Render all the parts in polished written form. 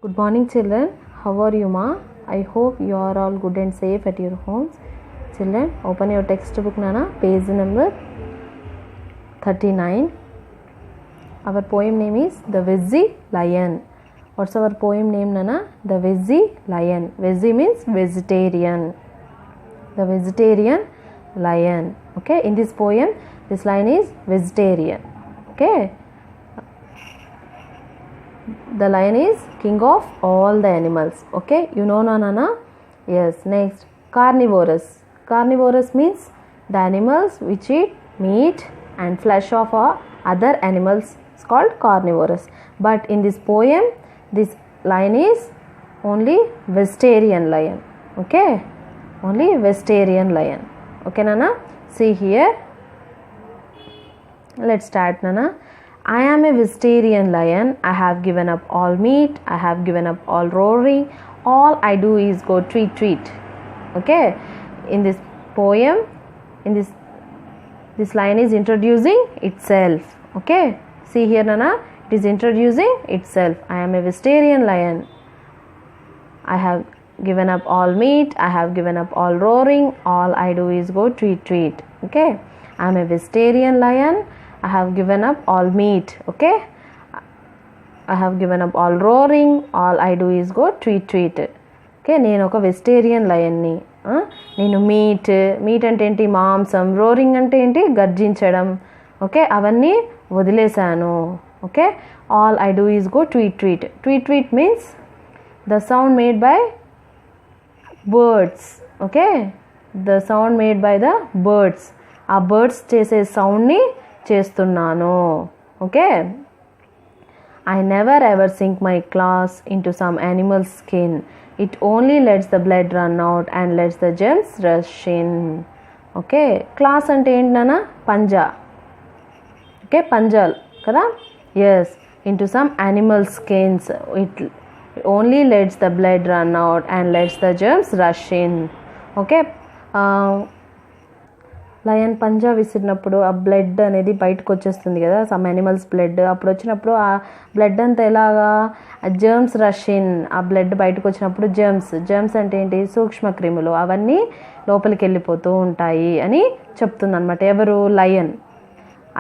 Good morning, children. How are you, ma? I hope you are all good and safe at your homes. Children, open your textbook, Nana. Page number 39. Our poem name is The Veggie Lion. What's our poem name, Nana? The Veggie Lion. Veggie means vegetarian. The vegetarian lion. Okay, in this poem, this lion is vegetarian. Okay. The lion is king of all the animals. Okay, you know, Nana? Yes. Next, carnivorous. Carnivorous means the animals which eat meat and flesh of other animals is called carnivorous. But in this poem, this lion is only vegetarian lion. Okay, only vegetarian lion. Okay, Nana? See here. Let's start, Nana. I am a vegetarian lion. I have given up all meat. I have given up all roaring. All I do is go tweet tweet. Okay. In this poem, this line is introducing itself. Okay. See here, Nana. It is introducing itself. I am a vegetarian lion. I have given up all meat. I have given up all roaring. All I do is go tweet tweet. Okay. I am a vegetarian lion. I have given up all meat. Okay. I have given up all roaring. All I do is go tweet tweet. Okay. నేను ఒక vegetarian లయన్ని. నేను meet అంటే ఏంటి, మాంసం. Roaring అంటే ఏంటి, గర్జించడం. Okay, అవన్నీ వదిలేశాను. Okay. All I do is go tweet tweet. Tweet tweet means the sound made by birds. Okay, the sound made by the birds. ఆ బర్డ్స్ చేసే సౌండ్ని చేస్తున్నాను. Okay. I never ever sink my claws into some animal skin. It only lets the blood run out and lets the germs rush in. Okay, claws అంటే ఏంటన్నా, పంజా. Okay, పంజాల్ కదా. Yes, into some animal skins. It only lets the blood run out and lets the germs rush in. Okay, lion పంజా విసిరినప్పుడు ఆ blood అనేది బయటకు వచ్చేస్తుంది కదా, సమ్ యానిమల్స్ బ్లడ్. అప్పుడు వచ్చినప్పుడు ఆ బ్లడ్ అంతా ఎలాగా, జర్మ్స్ రష్ ఇన్. ఆ బ్లడ్ బయటకు వచ్చినప్పుడు జర్మ్స్ అంటే ఏంటి, సూక్ష్మ క్రిములు. అవన్నీ లోపలికి వెళ్ళిపోతూ ఉంటాయి అని చెప్తుంది అనమాట. ఎవరు, lion.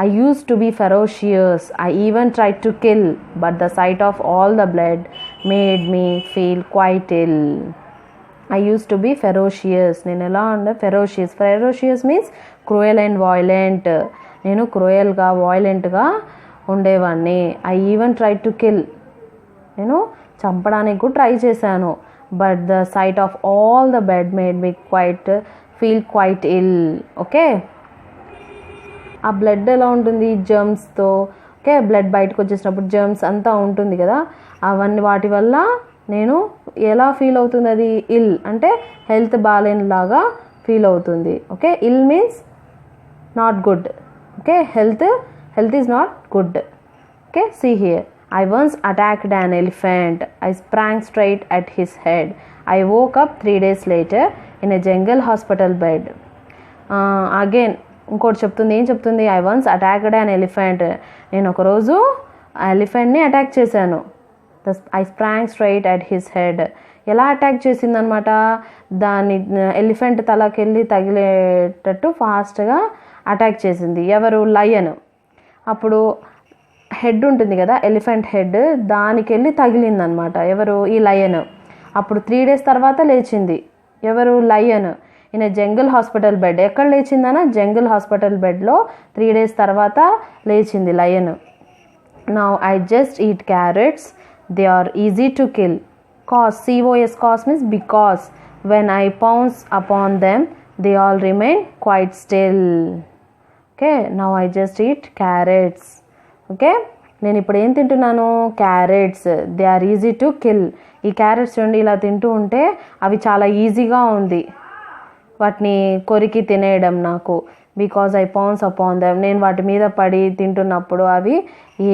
I used to be ferocious. I even tried to kill, but the sight of all the blood made me feel quite ill. I used to be ferocious. నేను ఎలా ఉండే, ferocious means cruel and violent. నేను క్రూయల్గా, వాయిలెంట్గా ఉండేవాడిని. I even try to kill. నేను చంపడానికి కూడా ట్రై చేశాను. But the sight of all the blood made me feel quite ill. Okay, ఆ బ్లడ్ ఎలా ఉంటుంది, జర్మ్స్తో. ఓకే, బ్లడ్ బయటకు వచ్చేసినప్పుడు జర్మ్స్ అంతా ఉంటుంది కదా, అవన్నీ వాటి వల్ల నేను ఎలా ఫీల్ అవుతుంది, అది ఇల్ అంటే హెల్త్ బాగాలేనిలాగా ఫీల్ అవుతుంది. Okay, ill means not good. Okay, health is not good. Okay, see here. I once attacked an elephant. I sprang straight at his head. I woke up 3 days later in a jungle hospital bed. Again ఇంకోటి చెప్తుంది. ఏం చెప్తుంది, I once attacked an elephant. నేను ఒకరోజు ఆ ఎలిఫెంట్ని attack చేశాను. I sprang straight at his head. ఎలా attack చేసిందనమాట, దాని ఎలిఫెంట్ తలకెళ్ళి తగిలేటట్టు ఫాస్ట్గా అటాక్ చేసింది. ఎవరు, లయన్. అప్పుడు హెడ్ ఉంటుంది కదా, ఎలిఫెంట్ హెడ్, దానికి వెళ్ళి తగిలిందనమాట. ఎవరు, ఈ లయన్. అప్పుడు 3 days తర్వాత లేచింది. ఎవరు, lion. In a jungle hospital bed. ఎక్కడ లేచిందనా, జంగల్ హాస్పిటల్ బెడ్లో 3 days తర్వాత లేచింది lion. Now I just eat carrots. They are easy to kill. COS means because. When I pounce upon them, they all remain quite still. Okay, now I just eat carrots. Okay, నేను ఇప్పుడు ఏం తింటున్నాను, carrots. They are easy to kill. ఈ carrots చూడండి, ఇలా తింటూ ఉంటే అవి చాలా ఈజీగా ఉంది వాటిని కొరికి తినేయడం నాకు. Because I pounce upon them. నేను వాటి మీద పడి తింటున్నప్పుడు అవి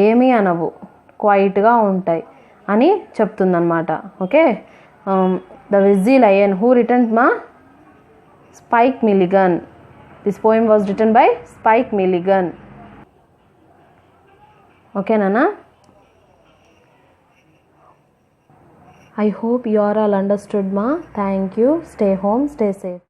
ఏమీ అనవు, క్వైట్గా ఉంటాయి అని చెప్తుందన్నమాట. Okay, the veggie lion. Who written మా, Spike Milligan. This poem was written by Spike Milligan. ఓకేనా. I hope you are all understood, ma. Thank you. Stay home, stay safe.